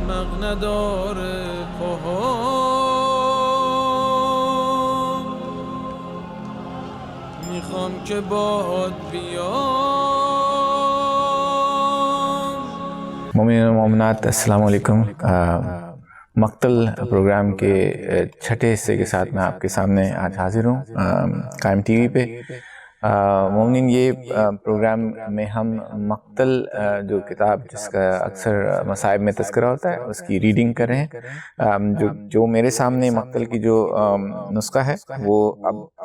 احمق نداره پاهام میخوام که باهات بیام. مومنین و مومنات السلام علیکم. مقتل پروگرام کے چھٹے حصے کے ساتھ میں آپ کے سامنے آج حاضر ہوں قائم ٹی وی پہ. مومنین، یہ پروگرام میں ہم مقتل جو کتاب جس کا اکثر مصائب میں تذکرہ ہوتا ہے اس کی ریڈنگ کر رہے ہیں. جو میرے سامنے مقتل کی جو نسخہ ہے وہ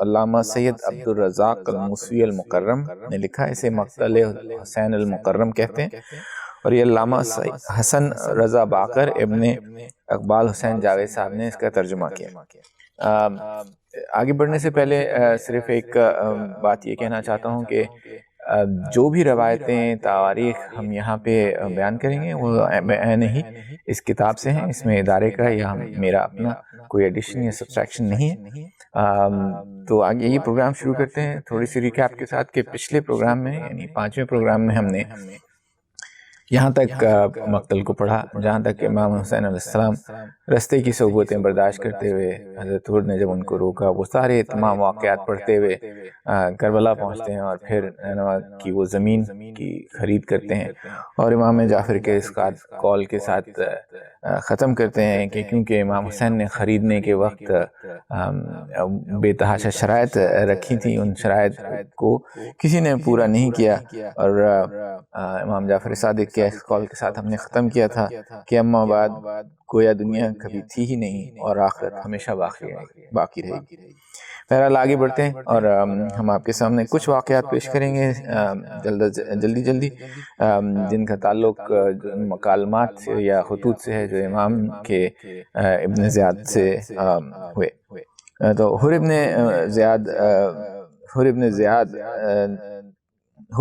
علامہ سید عبدالرزاق الموسوی المکرم نے لکھا ہے. اسے مقتل حسین المکرم کہتے ہیں اور یہ علامہ حسن رضا باقر ابن اقبال حسین جاوید صاحب نے اس کا ترجمہ کیا. آگے بڑھنے سے پہلے صرف ایک بات یہ کہنا چاہتا ہوں کہ جو بھی روایتیں تواریخ ہم یہاں پہ بیان کریں گے وہ عین ہی اس کتاب سے ہیں. اس میں ادارے کا یا میرا اپنا کوئی ایڈیشن یا سبسٹریکشن نہیں ہے. تو آگے یہ پروگرام شروع کرتے ہیں تھوڑی سی ریکیپ کے ساتھ کہ پچھلے پروگرام میں یعنی 5ویں پروگرام میں ہم نے یہاں تک مقتل کو پڑھا جہاں تک امام حسین علیہ السلام رستے کی صعوبتیں برداشت کرتے ہوئے حضرت حر نے جب ان کو روکا وہ سارے تمام واقعات پڑھتے ہوئے کربلا پہنچتے ہیں اور پھر نینوا کی وہ زمین کی خرید کرتے ہیں اور امام جعفر کے اس قول کے ساتھ ختم کرتے ہیں کہ کیونکہ امام حسین نے خریدنے کے وقت بے تحاشا شرائط رکھی تھیں، ان شرائط کو کسی نے پورا نہیں کیا اور امام جعفر صادق کے اس قول کے ساتھ ہم نے ختم کیا تھا کہ اما بعد گویا دنیا کبھی تھی ہی نہیں اور آخرت ہمیشہ باقی رہے گی. بہرحال آگے بڑھتے ہیں اور ہم آپ کے سامنے کچھ واقعات پیش کریں گے جلدی جن کا تعلق مکالمات سے یا خطوط سے ہے جو امام کے ابن زیاد سے ہوئے. تو حر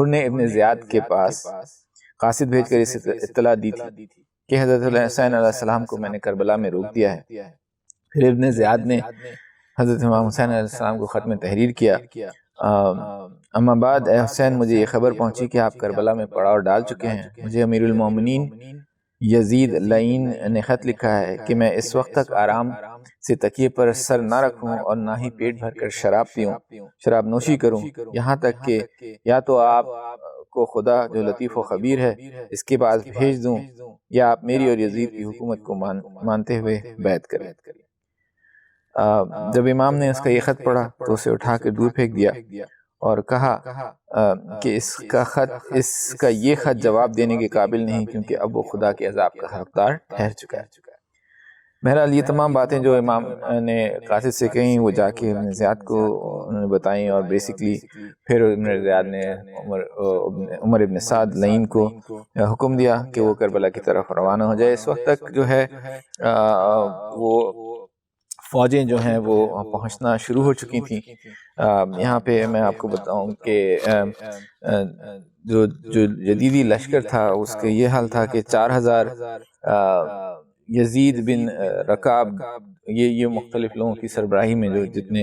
نے ابن زیاد کے پاس قاصد بھیج کر اس اطلاع دی تھی کہ حضرت حسین علیہ السلام کو میں نے کربلا میں روک دیا ہے. پھر ابن زیاد نے حضرت امام حسین علیہ السلام کو ختم تحریر کیا. اما بعد اے حسین، مجھے یہ خبر پہنچی کہ آپ کربلا میں پڑاؤ ڈال چکے ہیں. مجھے امیر المومنین یزید لعین نے خط لکھا ہے کہ میں اس وقت تک آرام سے تکیے پر سر نہ رکھوں اور نہ ہی پیٹ بھر کر شراب نوشی کروں، یہاں تک کہ یا تو آپ کو خدا جو لطیف و خبیر ہے اس کے پاس بھیج دوں یا آپ میری اور یزید کی حکومت کو مانتے ہوئے بیعت کریں. جب امام نے اس کا یہ خط پڑھا تو اسے اٹھا کر دور پھینک دیا اور کہا کہ اس کا یہ خط جواب دینے کے قابل نہیں کیونکہ اب وہ خدا کے عذاب کا حقدار ٹھہر چکا ہے. بہرحال یہ تمام باتیں جو امام نے قاصد سے کہیں وہ جا کے ابن زیاد کو انہوں نے بتائیں اور بیسیکلی پھر ابن زیاد نے عمر ابن سعد لعین کو حکم دیا کہ وہ کربلا کی طرف روانہ ہو جائے. اس وقت تک جو ہے وہ فوجیں جو ہیں وہ پہنچنا شروع ہو چکی تھیں. یہاں پہ میں آپ کو بتاؤں کہ جو جدیدی لشکر تھا اس کا یہ حال تھا کہ 4000 یزید بن رکاب، یہ مختلف لوگوں کی سربراہی میں جو جتنے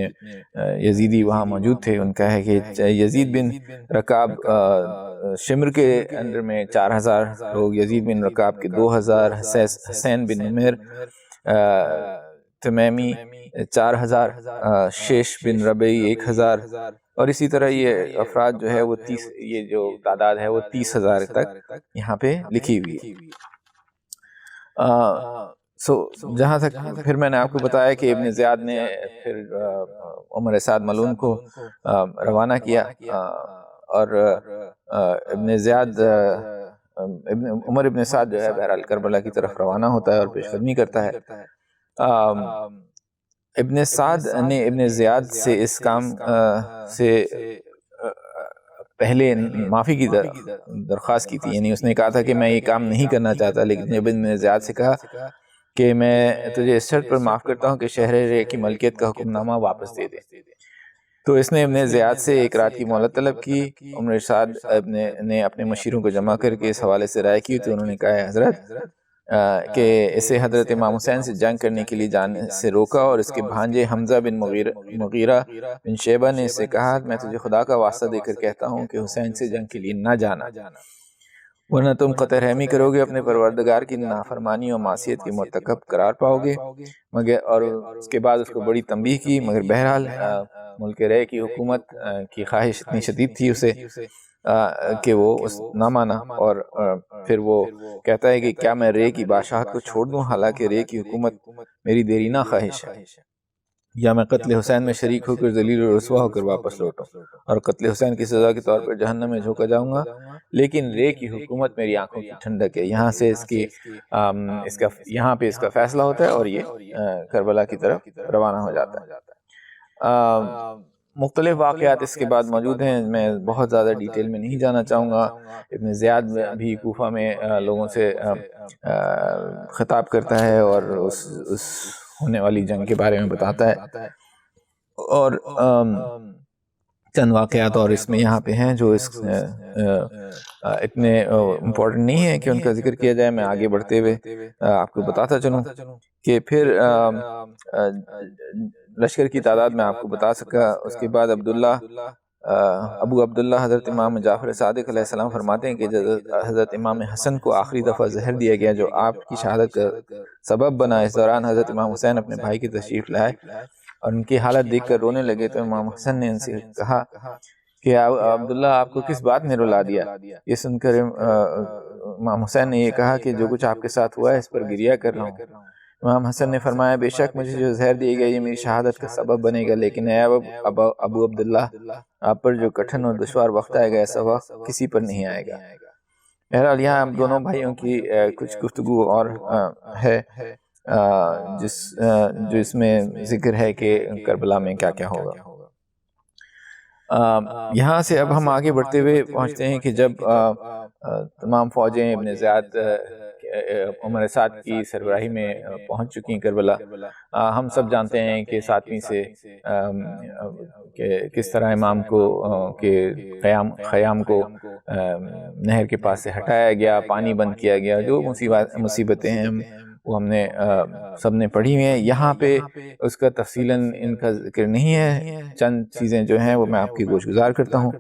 یزیدی وہاں موجود تھے ان کا ہے کہ یزید بن رکاب شمر کے اندر میں 4000 لوگ، یزید بن رکاب کے 2000، حسین بن نمیر تمیمی 4000، شیش بن ربعی 1000 اور اسی طرح یہ افراد جو ہے وہ یہ جو تعداد ہے وہ 30,000 تک یہاں پہ لکھی ہوئی ہے. جہاں تک پھر میں نے آپ کو بتایا کہ ابن زیاد نے پھر عمر سعد ملعون کو روانہ کیا اور عمر ابن سعد جو ہے بہرحال کربلا کی طرف روانہ ہوتا ہے اور پیش قدمی کرتا ہے. ابن سعد نے ابن زیاد سے اس کام سے پہلے معافی کی درخواست کی تھی، یعنی اس نے کہا تھا کہ میں یہ کام نہیں کرنا چاہتا، لیکن ابن زیاد سے کہا کہ میں تجھے اس شرط پر معاف کرتا ہوں کہ شہر رے کی ملکیت کا حکم نامہ واپس دے دے. تو اس نے ابن زیاد سے ایک رات کی مہلت طلب کی. عمر سعد نے اپنے مشیروں کو جمع کر کے اس حوالے سے رائے کی تو انہوں نے کہا ہے حضرت کہ اسے حضرت امام حسین سے جنگ کرنے کے لیے جانے سے روکا اور اس کے بھانجے حمزہ بن مغیرہ بن شیبہ نے اس سے کہا میں تجھے خدا کا واسطہ دے کر کہتا ہوں کہ حسین سے جنگ کے لیے نہ جانا. ورنہ تم قطع رحمی کرو گے، اپنے پروردگار کی نافرمانی اور معصیت کی مرتکب قرار پاؤ گے۔ مگر اور اس کے بعد اس کو بڑی تنبیہ کی، مگر بہرحال ملک رے کی حکومت کی خواہش اتنی شدید تھی اسے کہ وہ نہ مانا، اور پھر وہ کہتا ہے کہ کیا میں رے کی بادشاہت کو چھوڑ دوں حالانکہ رے کی حکومت میری دیرینہ خواہش ہے، یا میں قتل حسین میں شریک ہو کر ذلیل و رسوا ہو کر واپس لوٹوں اور قتل حسین کی سزا کے طور پر جہنم میں جھونکا جاؤں گا، لیکن رے کی حکومت میری آنکھوں کی ٹھنڈک ہے۔ یہاں سے یہاں پہ اس کا فیصلہ ہوتا ہے اور یہ کربلا کی طرف روانہ ہو جاتا ہے۔ مختلف واقعات اس کے بعد موجود ہیں، میں بہت زیادہ ڈیٹیل میں نہیں جانا چاہوں گا۔ ابن زیاد بھی کوفہ میں لوگوں سے خطاب کرتا ہے اور اس ہونے والی جنگ کے بارے میں بتاتا ہے، اور چند واقعات اور اس میں یہاں پہ ہیں جو اتنے امپورٹنٹ نہیں ہیں کہ ان کا ذکر کیا جائے۔ میں آگے بڑھتے ہوئے آپ کو بتاتا چلوں کہ پھر لشکر کی تعداد میں آپ کو بتا سکا۔ اس کے بعد ابو عبداللہ حضرت امام جعفر صادق علیہ السلام فرماتے ہیں کہ حضرت امام حسن کو آخری دفعہ زہر دیا گیا جو آپ کی شہادت کا سبب بنا۔ اس دوران حضرت امام حسین اپنے بھائی کی تشریف لائے اور ان کی حالت دیکھ کر رونے لگے، تو امام حسن نے ان سے کہا کہ عبداللہ آپ کو کس بات نے رلا دیا؟ یہ سن کر امام حسین نے یہ کہا کہ جو کچھ آپ کے ساتھ ہوا ہے اس پر گریہ کر رہا ہوں۔ امام حسن نے فرمایا بے شک مجھے جو زہر دیا گیا یہ میری شہادت کا سبب بنے گا، لیکن اے ابو عبداللہ آپ پر جو کٹھن اور دشوار وقت آئے گا ایسا وقت کسی پر نہیں آئے گا۔ بہرحال یہاں ہم دونوں بھائیوں کی کچھ گفتگو اور ہے جو اس میں ذکر ہے کہ کربلا میں کیا کیا ہوگا۔ یہاں سے اب ہم آگے بڑھتے ہوئے پہنچتے ہیں کہ جب تمام فوجیں ابن زیاد عمر سعد کی سربراہی میں پہنچ چکی ہیں کربلا، ہم سب جانتے ہیں کہ 7ویں سے کس طرح امام کو کہ خیام کو نہر کے پاس سے ہٹایا گیا، پانی بند کیا گیا، جو مصیبتیں ہیں وہ ہم نے سب نے پڑھی ہوئی ہیں۔ یہاں پہ اس کا تفصیلاً ان کا ذکر نہیں ہے، چند چیزیں جو ہیں وہ میں آپ کی گوش گزار کرتا ہوں۔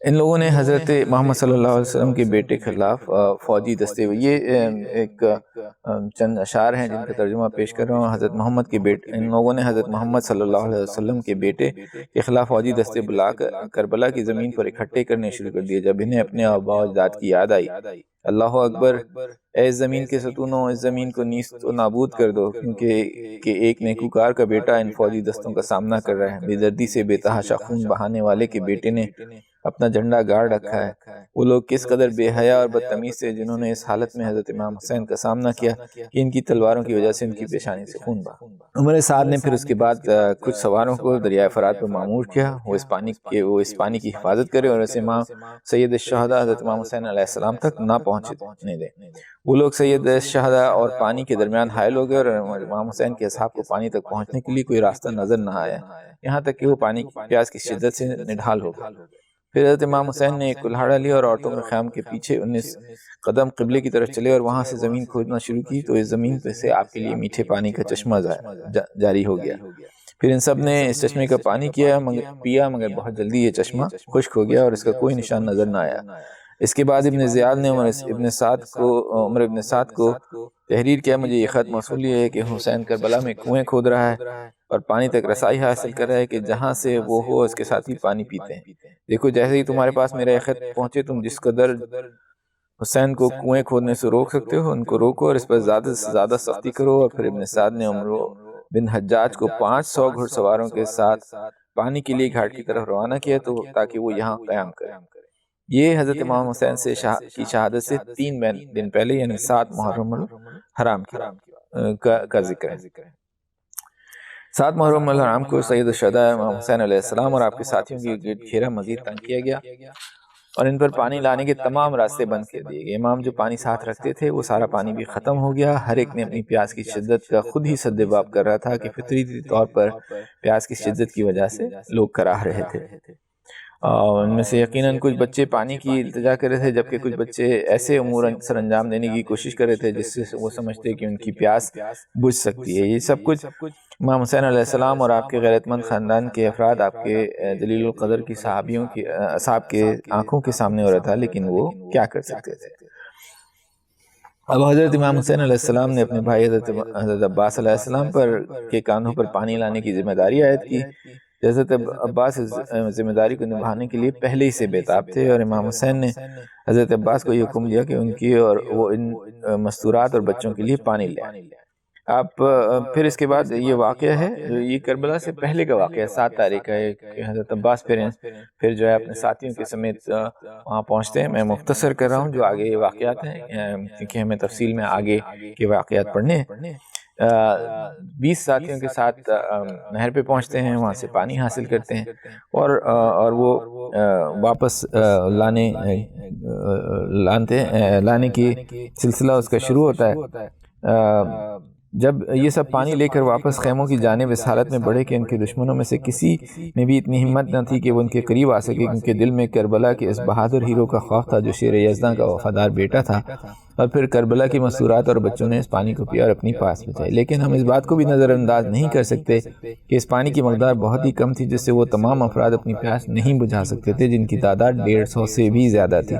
ان لوگوں نے حضرت محمد صلی اللہ علیہ وسلم کے بیٹے کے خلاف فوجی دستے ہوئے، یہ ایک چند اشعار ہیں جن کا ترجمہ پیش کر رہا ہوں۔ حضرت محمد کے بیٹے، ان لوگوں نے حضرت محمد صلی اللہ علیہ وسلم کے بیٹے کے خلاف فوجی دستے بلا کر کربلا کی زمین پر اکٹھے کرنے شروع کر دیے۔ جب انہیں اپنے آباء و اجداد کی یاد آئی، اللہ اکبر، اے زمین کے ستونوں اس زمین کو نیست و نابود کر دو، کیونکہ کہ ایک نیکوکار کا بیٹا ان فوجی دستوں کا سامنا کر رہا ہے۔ بے دردی سے بے تحاشا خون بہانے والے کے بیٹے نے اپنا جھنڈا گاڑ رکھا ہے۔ وہ لوگ کس قدر بے حیا اور بدتمیز تھے جنہوں نے اس حالت میں حضرت امام حسین کا سامنا کیا کہ ان کی تلواروں کی وجہ سے ان کی پیشانی سے خون بہا۔ عمر سعد نے پھر اس کے بعد کچھ سواروں کو دریائے فرات پر معمور کیا وہ اس پانی کی حفاظت کرے اور اسے امام سید الشہداء حضرت امام حسین علیہ السلام تک نہ پہنچنے دیں۔ وہ لوگ سید الشہداء اور پانی کے درمیان حائل ہو گئے اور امام حسین کے اصحاب کو پانی تک پہنچنے کے لیے کوئی راستہ نظر نہ آیا، یہاں تک کہ وہ پانی کی پیاس کی شدت سے نڈھال ہو گئے۔ پھر حضرت امام حسین نے ایک کلہاڑا لیا اور عورتوں کے خیام کے پیچھے 19 قدم قبلے کی طرف چلے اور وہاں سے زمین کھودنا شروع کی، تو اس زمین پہ سے آپ کے لیے میٹھے پانی کا چشمہ جاری ہو گیا۔ پھر ان سب نے اس چشمے کا پانی پیا، مگر بہت جلدی یہ چشمہ خشک ہو گیا اور اس کا کوئی نشان نظر نہ آیا۔ اس کے بعد ابن زیاد نے عمر ابن سعد کو تحریر کیا، مجھے یہ خط موصول ہے کہ حسین کربلا میں کنویں کھود رہا ہے اور پانی تک رسائی حاصل کر رہا ہے کہ جہاں سے وہ ہو اس کے ساتھی پانی پیتے ہیں۔ دیکھو جیسے ہی تمہارے پاس میرا یہ خط پہنچے تم جس قدر حسین کو کنویں کھودنے سے روک سکتے ہو ان کو روکو اور اس پر زیادہ سے زیادہ سختی کرو۔ اور پھر ابن سعد نے عمر بن حجاج کو 500 گھڑ سواروں کے ساتھ پانی کے لیے گھاٹ کی طرف روانہ کیا تاکہ وہ یہاں قیام کرے۔ یہ حضرت امام حسین کی شہادت سے 3 دن پہلے یعنی 7 محرم الحرام کا ذکر ہے۔ 7 محرم الحرام کو سید الشہداء امام حسین علیہ السلام اور آپ کے ساتھیوں کی گرد گھیرا مزید تنگ کیا گیا اور ان پر پانی لانے کے تمام راستے بند کر دیے گئے۔ امام جو پانی ساتھ رکھتے تھے وہ سارا پانی بھی ختم ہو گیا۔ ہر ایک نے اپنی پیاس کی شدت کا خود ہی سد باب کر رہا تھا کہ فطری طور پر پیاس کی شدت کی وجہ سے لوگ کراہ رہے تھے ان میں سے یقیناً کچھ بچے پانی کی التجا کر رہے تھے، جبکہ کچھ بچے ایسے امور سر انجام دینے کی کوشش کر رہے تھے جس سے وہ سمجھتے کہ ان کی پیاس بجھ سکتی ہے۔ یہ سب کچھ امام حسین علیہ السلام اور آپ کے غیرت مند خاندان کے افراد، آپ کے جلیل القدر کی صحابیوں کی اصحاب کے آنکھوں کے سامنے ہو رہا تھا، لیکن وہ کیا کر سکتے تھے۔ اب حضرت امام حسین علیہ السلام نے اپنے بھائی حضرت عباس علیہ السلام کے کاندھوں پر پانی لانے کی ذمہ داری عائد کی۔ حضرت عباس ذمہ داری کو نبھانے کے لیے پہلے ہی سے بےتاب تھے، اور امام حسین نے حضرت عباس کو یہ حکم دیا کہ ان کی اور وہ ان مستورات اور بچوں کے لیے پانی لے آئیں۔ آپ پھر اس کے بعد یہ واقعہ ہے، یہ کربلا سے پہلے کا واقعہ ہے، 7 تاریخ کا ہے کہ حضرت عباس پھر جو ہے اپنے ساتھیوں کے سمیت وہاں پہنچتے ہیں۔ میں مختصر کر رہا ہوں جو آگے یہ واقعات ہیں، کیونکہ ہمیں تفصیل میں آگے کے واقعات پڑھنے ہیں۔ 20 ساتھیوں کے ساتھ نہر پہ پہنچتے ہیں، وہاں سے پانی حاصل کرتے ہیں، اور وہ واپس لانے کی سلسلہ اس کا شروع ہوتا ہے۔ جب یہ سب پانی لے کر واپس خیموں کی جانب اس حالت میں بڑھے کہ ان کے دشمنوں میں سے کسی میں بھی اتنی ہمت نہ تھی کہ وہ ان کے قریب آ سکے، کیونکہ دل میں کربلا کے اس بہادر ہیرو کا خوف تھا جو شیر یزداں کا وفادار بیٹا تھا، اور پھر کربلا کی مستورات اور بچوں نے اس پانی کو پیا اور اپنی پاس بچائی۔ لیکن ہم اس بات کو بھی نظر انداز نہیں کر سکتے کہ اس پانی کی مقدار بہت ہی کم تھی جس سے وہ تمام افراد اپنی پیاس نہیں بجھا سکتے تھے، جن کی تعداد 150 سے بھی زیادہ تھی،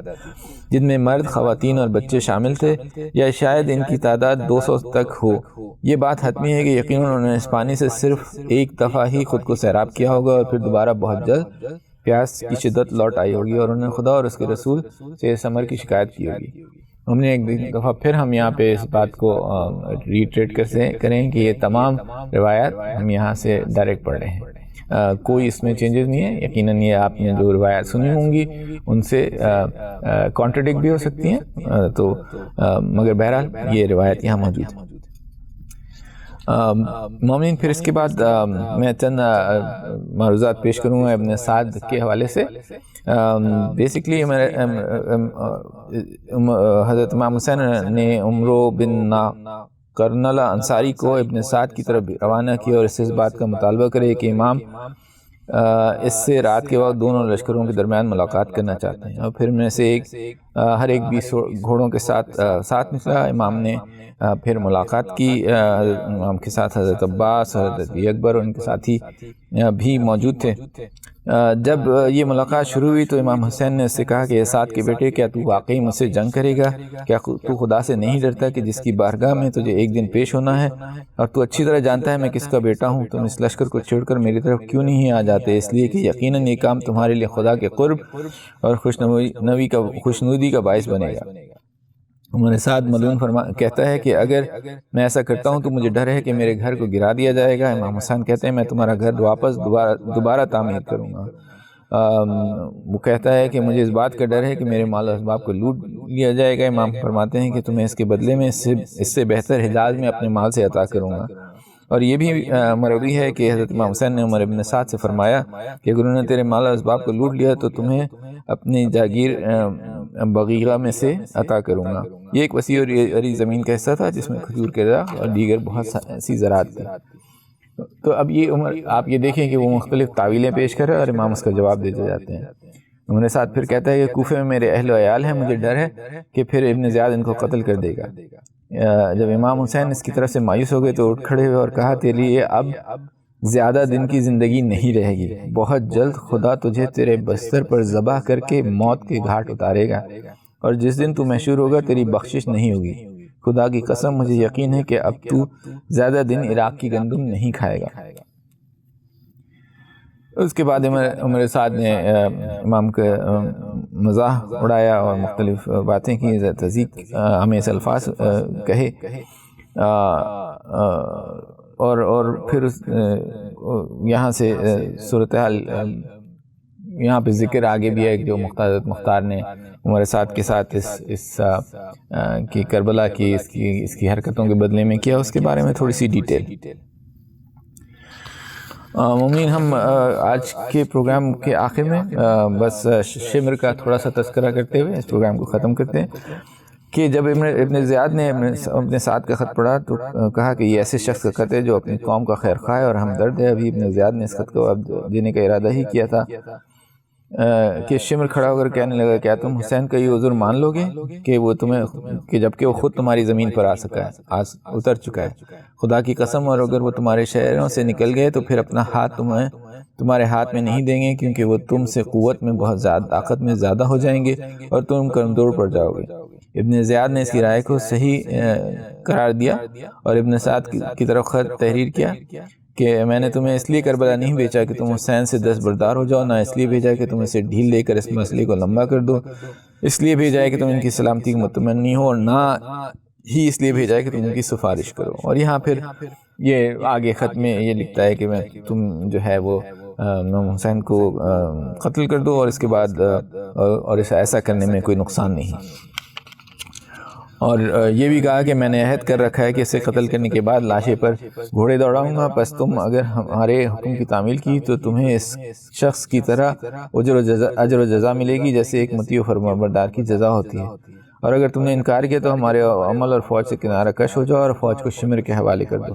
جن میں مرد، خواتین اور بچے شامل تھے، یا شاید ان کی تعداد 200 تک ہو۔ یہ بات حتمی ہے کہ یقیناً انہوں نے اس پانی سے صرف ایک دفعہ ہی خود کو سیراب کیا ہوگا، اور پھر دوبارہ بہت جلد پیاس کی شدت لوٹ آئی ہوگی، اور انہوں نے خدا اور اس کے رسول سے اس امر کی شکایت کی ہوگی۔ ہم نے ایک دفعہ پھر ہم یہاں پہ اس بات کو ریٹریٹ کریں کہ یہ تمام روایات ہم یہاں سے ڈائریکٹ پڑھ رہے ہیں، کوئی اس میں چینجز نہیں ہے۔ یقیناً یہ آپ نے جو روایات سنی ہوں گی ان سے کانٹرڈکٹ بھی ہو سکتی ہیں، تو مگر بہرحال یہ روایت یہاں موجود ہے۔ مومنین، پھر اس کے بعد میں چند معروضات پیش کروں گا ابن سعد کے حوالے سے۔ بیسکلی حضرت امام حسین نے عمرو بن کرنلہ انصاری کو ابن سعد کی طرف روانہ کیا اور اس سے اس بات کا مطالبہ کرے کہ امام اس سے رات کے وقت دونوں لشکروں کے درمیان ملاقات کرنا چاہتے ہیں، اور پھر میں سے ہر ایک 20 گھوڑوں کے ساتھ نکلا۔ امام نے پھر ملاقات کی، امام کے ساتھ حضرت عباس، حضرت اکبر اور ان کے ساتھی بھی موجود تھے۔ جب یہ ملاقات شروع ہوئی تو امام حسین نے اس سے کہا کہ اسعد کے بیٹے، کیا تو واقعی مجھ سے جنگ کرے گا؟ کیا تو خدا سے نہیں ڈرتا کہ جس کی بارگاہ میں تجھے ایک دن پیش ہونا ہے؟ اور تو اچھی طرح جانتا ہے میں کس کا بیٹا ہوں۔ تم اس لشکر کو چھوڑ کر میری طرف کیوں نہیں آ جاتے؟ اس لیے کہ یقیناً یہ کام تمہارے لیے خدا کے قرب اور خوشنودی کا باعث بنے گا۔ عمر سعد ملعون کہتا ہے کہ اگر میں ایسا کرتا ہوں تو مجھے ڈر ہے کہ میرے گھر کو گرا دیا جائے گا۔ امام حسین کہتے ہیں میں تمہارا گھر واپس دوبارہ تعمیر کروں گا۔ وہ کہتا ہے کہ مجھے اس بات کا ڈر ہے کہ میرے مال و اسباب کو لوٹ لیا جائے گا۔ امام فرماتے ہیں کہ تمہیں اس کے بدلے میں اس سے بہتر حجاز میں اپنے مال سے عطا کروں گا۔ اور یہ بھی مروی ہے کہ حضرت امام حسین نے عمر ابن سعد سے فرمایا کہ اگر انہوں نے تیرے مال و اسباب کو لوٹ لیا تو تمہیں اپنی جاگیر بغیرہ میں سے عطا کروں گا۔ یہ ایک وسیع اور عریض زمین کا حصہ تھا جس میں کھجور کے درخت اور دیگر بہت سی زراعت تھی۔ تو اب یہ آپ یہ دیکھیں کہ وہ مختلف تعویلیں پیش کر رہے ہیں اور امام اس کا جواب دیتے جاتے ہیں۔ عمر سعد پھر کہتا ہے کہ کوفے میں میرے اہل و عیال ہیں، مجھے ڈر ہے کہ پھر ابن زیاد ان کو قتل کر دے گا۔ جب امام حسین اس کی طرف سے مایوس ہو گئے تو اٹھ کھڑے ہوئے اور کہا تیرے لیے اب زیادہ دن کی زندگی نہیں رہے گی، بہت جلد خدا تجھے تیرے بستر پر ذبح کر کے موت کے گھاٹ اتارے گا، اور جس دن تو مشہور ہوگا تیری بخشش نہیں ہوگی۔ خدا کی قسم مجھے یقین ہے کہ اب تو زیادہ دن عراق کی گندم نہیں کھائے گا۔ اس کے بعد عمر سعد نے امام کا مزاح اڑایا اور مختلف باتیں کی، تذیق آمیز الفاظ کہے، اور پھر یہاں سے صورتحال یہاں پہ ذکر آگے بھی ہے جو مختار نے عمر سعد کے ساتھ اس کی کربلا کی اس کی حرکتوں کے بدلے میں کیا، اس کے بارے میں تھوڑی سی ڈیٹیل۔ مومنین، ہم آج کے پروگرام کے آخر میں بس شمر کا تھوڑا سا تذکرہ کرتے ہوئے اس پروگرام کو ختم کرتے ہیں کہ جب ابن زیاد نے ابن سعد کا خط پڑھا تو کہا کہ یہ ایسے شخص کا خط ہے جو اپنی قوم کا خیر خواہ ہے اور ہمدرد ہے۔ ابھی ابن زیاد نے اس خط کو اب دینے کا ارادہ ہی کیا تھا کہ شمر کھڑا ہو کر کہنے لگا کیا تم حسین کا یہ عذر مان لو گے کہ وہ تمہیں کہ جبکہ وہ خود تمہاری زمین پر آ سکا ہے، اتر چکا ہے؟ خدا کی قسم، اور اگر وہ تمہارے شہروں سے نکل گئے تو پھر اپنا ہاتھ تمہارے ہاتھ میں نہیں دیں گے، کیونکہ وہ تم سے قوت میں بہت زیادہ، طاقت میں زیادہ ہو جائیں گے اور تم کمزور پڑ جاؤ گے۔ ابن زیاد نے اس کی رائے کو صحیح قرار دیا اور ابن سعد کی طرف خط تحریر کیا کہ میں نے تمہیں اس لیے کربلا نہیں بھیجا کہ تم حسین سے دستبردار ہو جاؤ، نہ اس لیے بھیجا کہ تم اسے ڈھیل لے کر اس مسئلے کو لمبا کر دو، اس لیے بھیجا ہے کہ تم ان کی سلامتی کی متمنی ہو، اور نہ ہی اس لیے بھیجا ہے کہ تم ان کی سفارش کرو۔ اور یہاں پھر یہ آگے خط میں یہ لکھتا ہے کہ تم جو ہے وہ امام حسین کو قتل کر دو، اور اس کے بعد اور ایسا کرنے میں کوئی نقصان نہیں۔ اور یہ بھی کہا کہ میں نے عہد کر رکھا ہے کہ اسے قتل کرنے کے بعد لاشے پر گھوڑے دوڑاؤں گا، پس تم اگر ہمارے حکم کی تعمیل کی تو تمہیں اس شخص کی طرح اجر و جزا ملے گی جیسے ایک مطیع و فرمانبردار کی جزا ہوتی ہے، اور اگر تم نے انکار کیا تو ہمارے عمل اور فوج سے کنارہ کش ہو جاؤ اور فوج کو شمر کے حوالے کر دو۔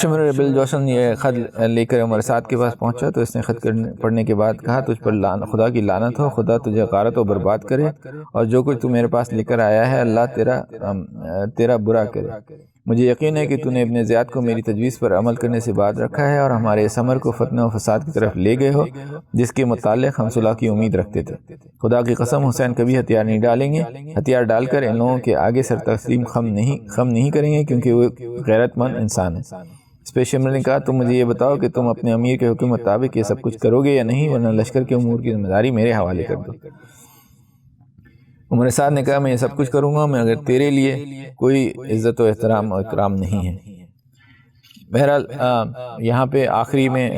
شمر بن جوشن یہ خط لے کر عمر سعد کے پاس پہنچا تو اس نے خط پڑھنے کے بعد کہا تجھ پر خدا کی لعنت ہو، خدا تجھے غارت و برباد کرے، اور جو کچھ تو میرے پاس لے کر آیا ہے اللہ تیرا برا کرے۔ مجھے یقین ہے کہ تو نے ابن زیاد کو میری تجویز پر عمل کرنے سے بعد رکھا ہے اور ہمارے اس عمر کو فتنہ و فساد کی طرف لے گئے ہو جس کے متعلق ہم صلح کی امید رکھتے تھے۔ خدا کی قسم حسین کبھی ہتھیار نہیں ڈالیں گے، ہتھیار ڈال کر ان لوگوں کے آگے سر تسلیم خم نہیں کریں گے، کیونکہ وہ غیرت مند انسان ہے۔ اس پہ شمر نے کہا تم مجھے یہ بتاؤ کہ تم اپنے امیر کے حکم مطابق یہ سب کچھ کرو گے یا نہیں، ورنہ لشکر کے امور کی ذمہ داری میرے حوالے کر دو۔ عمر سعد نے کہا میں یہ سب کچھ کروں گا مگر تیرے لیے کوئی عزت و احترام و اکرام نہیں ہے۔ بہرحال یہاں پہ آخری میں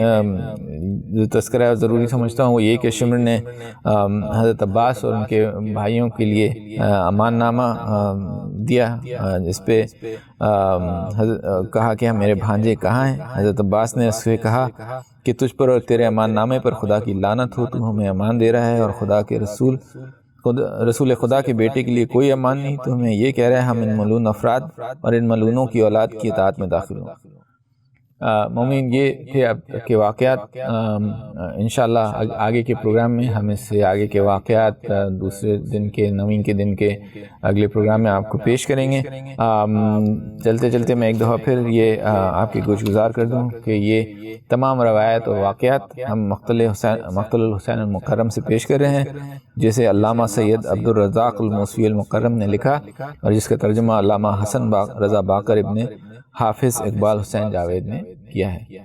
جو تذکرہ ضروری سمجھتا ہوں وہ یہ کہ شمر نے حضرت عباس اور ان کے بھائیوں کے لیے امان نامہ دیا، جس پہ کہا کہ میرے بھانجے کہاں ہیں؟ حضرت عباس نے اس سے کہا کہ تجھ پر اور تیرے امان نامے پر خدا کی لعنت ہو، تو ہمیں امان دے رہا ہے اور خدا کے رسول خدا کے بیٹے کے لیے کوئی امان نہیں، تو ہمیں یہ کہہ رہا ہے ہم ان ملعون افراد اور ان ملعونوں کی اولاد کی اطاعت میں داخل ہوں۔ مومن یہ تھے اب کے واقعات، انشاءاللہ آگے کے پروگرام میں ہم اس سے آگے کے واقعات دوسرے دن کے 9 کے دن کے اگلے پروگرام میں آپ کو پیش کریں گے۔ چلتے چلتے میں ایک دفعہ پھر یہ آپ کی گزار کر دوں کہ یہ تمام روایت اور واقعات ہم مقتل الحسین المکرم سے پیش کر رہے ہیں، جسے علامہ سید عبد الرزاق الموسوی المکرم نے لکھا اور جس کا ترجمہ علامہ حسن رضا باقر ابن حافظ اقبال حسین جاوید نے کیا ہے۔